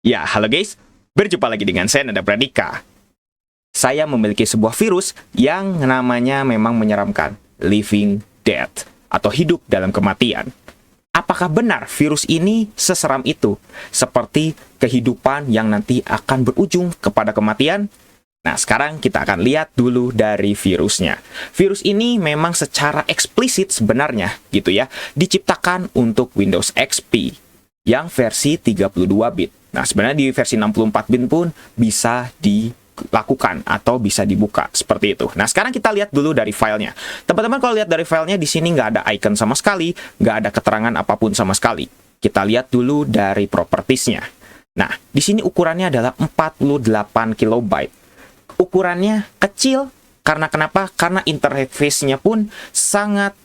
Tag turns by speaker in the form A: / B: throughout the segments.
A: Ya, halo guys. Berjumpa lagi dengan saya, Nanda Pradika. Saya memiliki sebuah virus yang namanya memang menyeramkan, Living Dead, atau hidup dalam kematian. Apakah benar virus ini seseram itu? Seperti kehidupan yang nanti akan berujung kepada kematian? Nah, sekarang kita akan lihat dulu dari virusnya. Virus ini memang secara eksplisit sebenarnya, gitu ya, diciptakan untuk Windows XP yang versi 32 bit. Nah, sebenarnya di versi 64 bit pun bisa dilakukan atau bisa dibuka seperti itu. Nah, sekarang kita lihat dulu dari filenya. Teman-teman kalau lihat dari filenya, di sini nggak ada icon sama sekali, nggak ada keterangan apapun sama sekali. Kita lihat dulu dari propertiesnya. Nah, di sini ukurannya adalah 48 kilobyte. Ukurannya kecil karena kenapa? Karena interface-nya pun sangat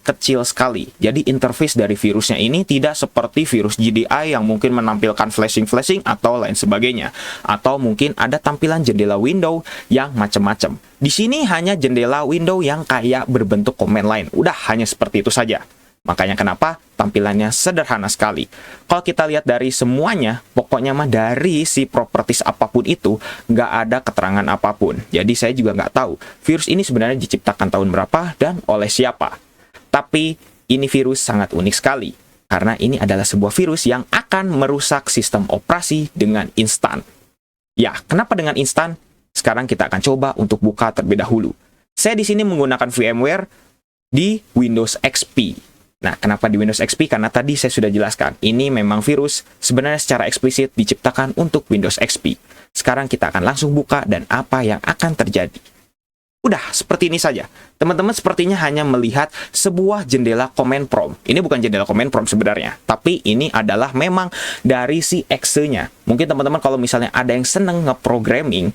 A: kecil sekali. Jadi interface dari virusnya ini tidak seperti virus GDI yang mungkin menampilkan flashing atau lain sebagainya. Atau mungkin ada tampilan jendela window yang macam-macam. Di sini hanya jendela window yang kayak berbentuk command line. Udah hanya seperti itu saja. Makanya kenapa tampilannya sederhana sekali. Kalau kita lihat dari semuanya, pokoknya mah dari si properties apapun itu, nggak ada keterangan apapun. Jadi saya juga nggak tahu virus ini sebenarnya diciptakan tahun berapa dan oleh siapa. Tapi ini virus sangat unik sekali, karena ini adalah sebuah virus yang akan merusak sistem operasi dengan instan. Ya, kenapa dengan instan? Sekarang kita akan coba untuk buka terlebih dahulu. Saya di sini menggunakan VMware di Windows XP. Nah, kenapa di Windows XP? Karena tadi saya sudah jelaskan, ini memang virus sebenarnya secara eksplisit diciptakan untuk Windows XP. Sekarang kita akan langsung buka dan apa yang akan terjadi. Udah, seperti ini saja. Teman-teman sepertinya hanya melihat sebuah jendela command prompt. Ini bukan jendela command prompt sebenarnya, tapi ini adalah memang dari si exe-nya. Mungkin teman-teman kalau misalnya ada yang seneng nge-programming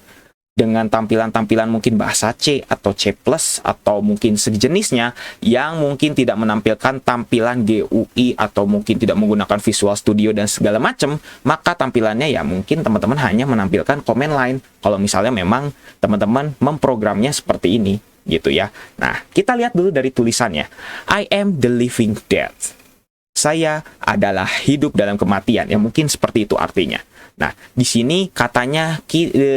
A: dengan tampilan-tampilan mungkin bahasa C atau C+, atau mungkin sejenisnya yang mungkin tidak menampilkan tampilan GUI atau mungkin tidak menggunakan Visual Studio dan segala macam, maka tampilannya ya mungkin teman-teman hanya menampilkan command line kalau misalnya memang teman-teman memprogramnya seperti ini gitu ya. Nah, kita lihat dulu dari tulisannya. I am the living dead. Saya adalah hidup dalam kematian, yang mungkin seperti itu artinya. Nah, di sini katanya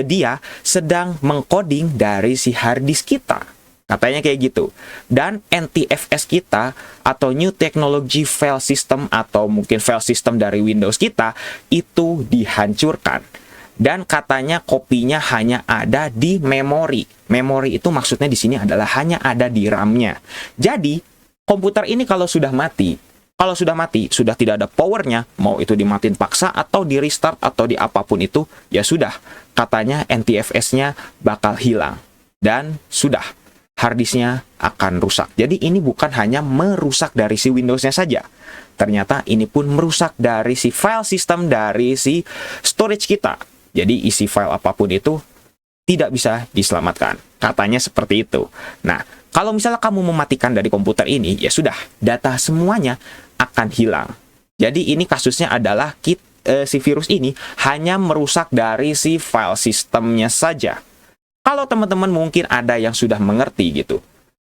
A: dia sedang mengcoding dari si hard disk kita. Katanya kayak gitu. Dan NTFS kita atau New Technology File System atau mungkin file system dari Windows kita itu dihancurkan. Dan katanya kopinya hanya ada di memori. Memori itu maksudnya di sini adalah hanya ada di RAM-nya. Jadi, komputer ini kalau sudah mati, sudah tidak ada powernya, mau itu dimatiin paksa atau di restart atau di apapun itu, ya sudah, katanya NTFS-nya bakal hilang. Dan sudah, harddisknya akan rusak. Jadi ini bukan hanya merusak dari si Windows-nya saja. Ternyata ini pun merusak dari si file system, dari si storage kita. Jadi isi file apapun itu tidak bisa diselamatkan. Katanya seperti itu. Nah, kalau misalnya kamu mematikan dari komputer ini, ya sudah, data semuanya akan hilang. Jadi ini kasusnya adalah si virus ini hanya merusak dari si file sistemnya saja. Kalau teman-teman mungkin ada yang sudah mengerti gitu,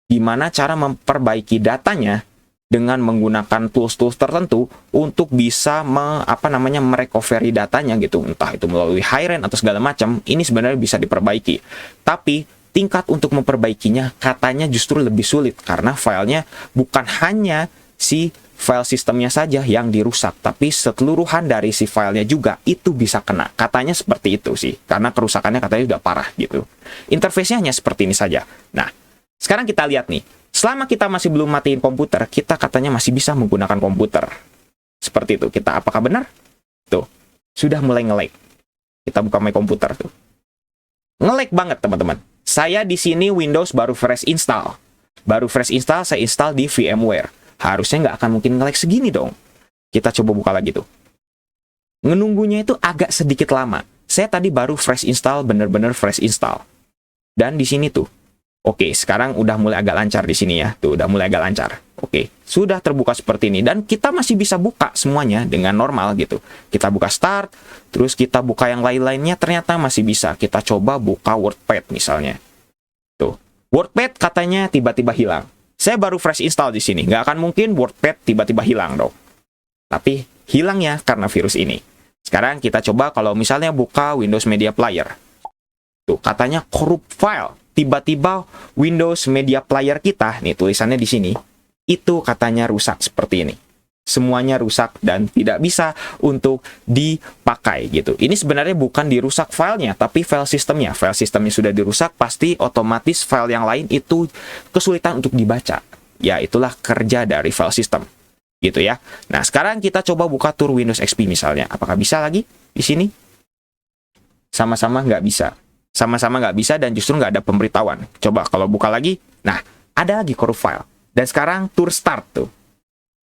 A: gimana cara memperbaiki datanya dengan menggunakan tools-tools tertentu untuk bisa merecovery datanya gitu, entah itu melalui HiRAN atau segala macam, ini sebenarnya bisa diperbaiki. Tapi tingkat untuk memperbaikinya katanya justru lebih sulit karena filenya bukan hanya si file sistemnya saja yang dirusak, tapi seluruhan dari si filenya juga itu bisa kena. Katanya seperti itu sih, karena kerusakannya katanya sudah parah gitu. Interface-nya hanya seperti ini saja. Nah, sekarang kita lihat nih, selama kita masih belum matiin komputer, kita katanya masih bisa menggunakan komputer. Seperti itu. Apakah benar? Tuh, sudah mulai nge-lag. Kita buka My Komputer tuh. Nge-lag banget, teman-teman. Saya di sini Windows baru fresh install. Saya install di VMware. Harusnya nggak akan mungkin nge-lag segini dong. Kita coba buka lagi tuh. Menunggunya itu agak sedikit lama. Saya tadi baru fresh install, bener-bener fresh install. Dan di sini tuh. Oke, sekarang udah mulai agak lancar di sini ya. Tuh, udah mulai agak lancar. Oke, sudah terbuka seperti ini. Dan kita masih bisa buka semuanya dengan normal gitu. Kita buka start, terus kita buka yang lain-lainnya, ternyata masih bisa. Kita coba buka WordPad misalnya. Tuh, WordPad katanya tiba-tiba hilang. Saya baru fresh install di sini. Nggak akan mungkin WordPad tiba-tiba hilang dong. Tapi hilangnya karena virus ini. Sekarang kita coba kalau misalnya buka Windows Media Player. Tuh, katanya corrupt file. Tiba-tiba Windows Media Player kita, nih tulisannya di sini, itu katanya rusak seperti ini. Semuanya rusak dan tidak bisa untuk dipakai gitu. Ini sebenarnya bukan dirusak filenya, tapi file sistemnya. File sistemnya sudah dirusak, pasti otomatis file yang lain itu kesulitan untuk dibaca. Ya, itulah kerja dari file system. Gitu ya. Nah, sekarang kita coba buka tour Windows XP misalnya. Apakah bisa lagi di sini? Sama-sama nggak bisa. Sama-sama nggak bisa dan justru nggak ada pemberitahuan. Coba kalau buka lagi, nah, ada lagi corrupt file. Dan sekarang tour start tuh.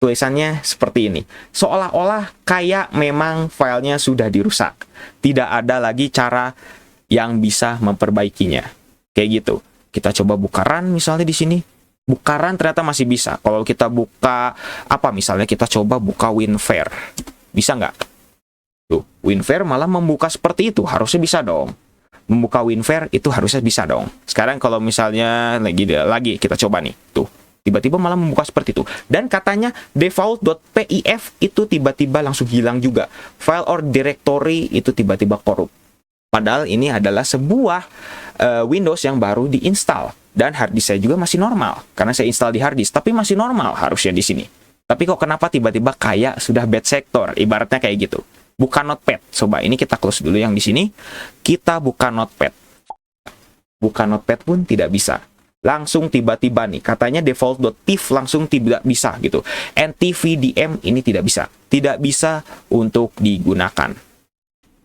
A: Tulisannya seperti ini. Seolah-olah kayak memang filenya sudah dirusak. Tidak ada lagi cara yang bisa memperbaikinya. Kayak gitu. Kita coba buka run misalnya di sini. Buka run ternyata masih bisa. Kalau kita buka, apa misalnya kita coba buka WinFair. Bisa nggak? Tuh, WinFair malah membuka seperti itu. Harusnya bisa dong. Membuka WinFair itu harusnya bisa dong. Sekarang kalau misalnya lagi kita coba nih. Tuh, tiba-tiba malah membuka seperti itu. Dan katanya default.pif itu tiba-tiba langsung hilang juga. File or directory itu tiba-tiba korup. Padahal ini adalah sebuah Windows yang baru diinstal. Dan harddisk saya juga masih normal. Karena saya install di harddisk, tapi masih normal harusnya di sini. Tapi kok kenapa tiba-tiba kayak sudah bad sector? Ibaratnya kayak gitu. Buka Notepad. Coba ini kita close dulu yang di sini. Kita buka Notepad. Buka Notepad pun tidak bisa. Langsung tiba-tiba nih. Katanya default.tif langsung tidak bisa gitu. NTVDM ini tidak bisa. Tidak bisa untuk digunakan.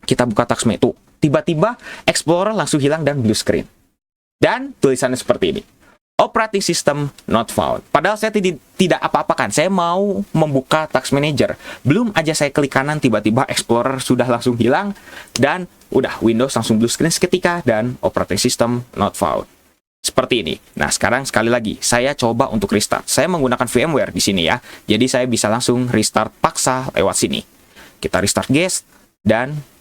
A: Kita buka Taskmate. Tuh. Tiba-tiba Explorer langsung hilang dan blue screen. Dan tulisannya seperti ini. Operating system not found. Padahal saya tidak apa-apakan. Saya mau membuka Task Manager. Belum aja saya klik kanan, tiba-tiba Explorer sudah langsung hilang. Dan udah Windows langsung blue screen seketika. Dan operating system not found. Seperti ini. Nah, sekarang sekali lagi. Saya coba untuk restart. Saya menggunakan VMware di sini ya. Jadi saya bisa langsung restart paksa lewat sini. Kita restart guest. Dan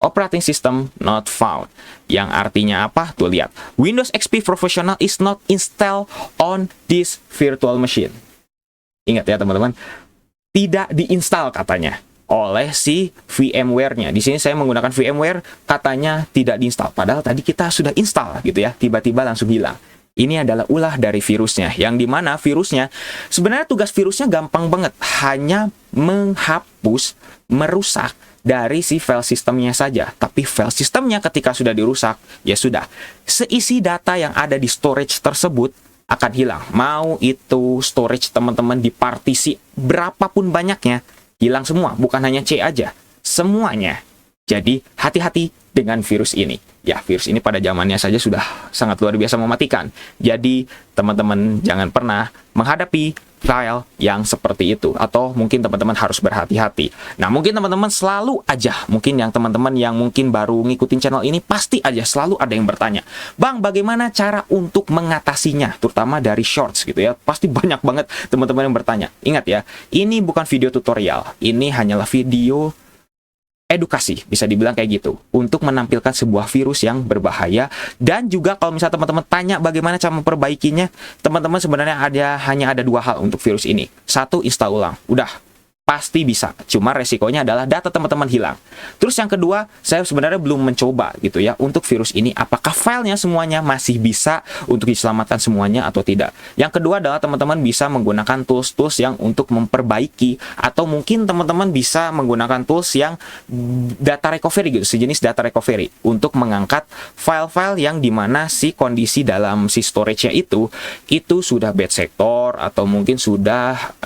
A: operating system not found. Yang artinya apa? Tuh lihat. Windows XP Professional is not installed on this virtual machine. Ingat ya teman-teman. Tidak diinstal katanya oleh si VMware-nya. Di sini saya menggunakan VMware, katanya tidak diinstal. Padahal tadi kita sudah install gitu ya. Tiba-tiba langsung hilang. Ini adalah ulah dari virusnya. Yang dimana virusnya, sebenarnya tugas virusnya gampang banget. Hanya menghapus, merusak dari si file sistemnya saja. Tapi file sistemnya ketika sudah dirusak, ya sudah. Seisi data yang ada di storage tersebut akan hilang. Mau itu storage teman-teman di partisi berapapun banyaknya, hilang semua. Bukan hanya C aja, semuanya. Jadi hati-hati dengan virus ini. Ya, virus ini pada zamannya saja sudah sangat luar biasa mematikan. Jadi teman-teman jangan pernah menghadapi file yang seperti itu, atau mungkin teman-teman harus berhati-hati. Nah, mungkin teman-teman selalu aja, mungkin yang teman-teman yang mungkin baru ngikutin channel ini, pasti aja selalu ada yang bertanya, Bang, bagaimana cara untuk mengatasinya, terutama dari shorts gitu ya. Pasti banyak banget teman-teman yang bertanya. Ingat ya, ini bukan video tutorial, ini hanyalah video edukasi, bisa dibilang kayak gitu, untuk menampilkan sebuah virus yang berbahaya. Dan juga kalau misalnya teman-teman tanya bagaimana cara memperbaikinya, teman-teman sebenarnya hanya ada dua hal untuk virus ini. Satu, install ulang. Udah, pasti bisa. Cuma resikonya adalah data teman-teman hilang. Terus yang kedua, saya sebenarnya belum mencoba gitu ya, untuk virus ini apakah filenya semuanya masih bisa untuk diselamatkan semuanya atau tidak. Yang kedua adalah teman-teman bisa menggunakan tools-tools yang untuk memperbaiki, atau mungkin teman-teman bisa menggunakan tools yang data recovery gitu, sejenis data recovery, untuk mengangkat file-file yang dimana si kondisi dalam si storage-nya itu sudah bad sector, atau mungkin sudah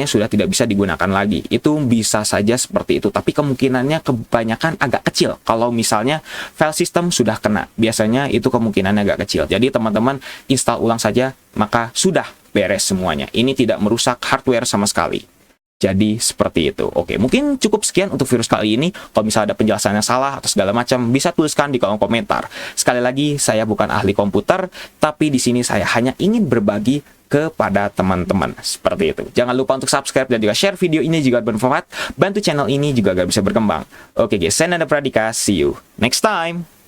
A: sudah tidak bisa digunakan lagi. Itu bisa saja seperti itu, tapi kemungkinannya kebanyakan agak kecil. Kalau misalnya file system sudah kena, biasanya itu kemungkinannya agak kecil. Jadi teman-teman install ulang saja, maka sudah beres semuanya. Ini tidak merusak hardware sama sekali. Jadi seperti itu. Oke, mungkin cukup sekian untuk virus kali ini. Kalau misalnya ada penjelasannya salah atau segala macam, bisa tuliskan di kolom komentar. Sekali lagi, saya bukan ahli komputer, tapi di sini saya hanya ingin berbagi kepada teman-teman. Seperti itu. Jangan lupa untuk subscribe dan juga share video ini jika bermanfaat. Bantu channel ini juga agar bisa berkembang. Oke guys, saya Nanda Pradika. See you next time.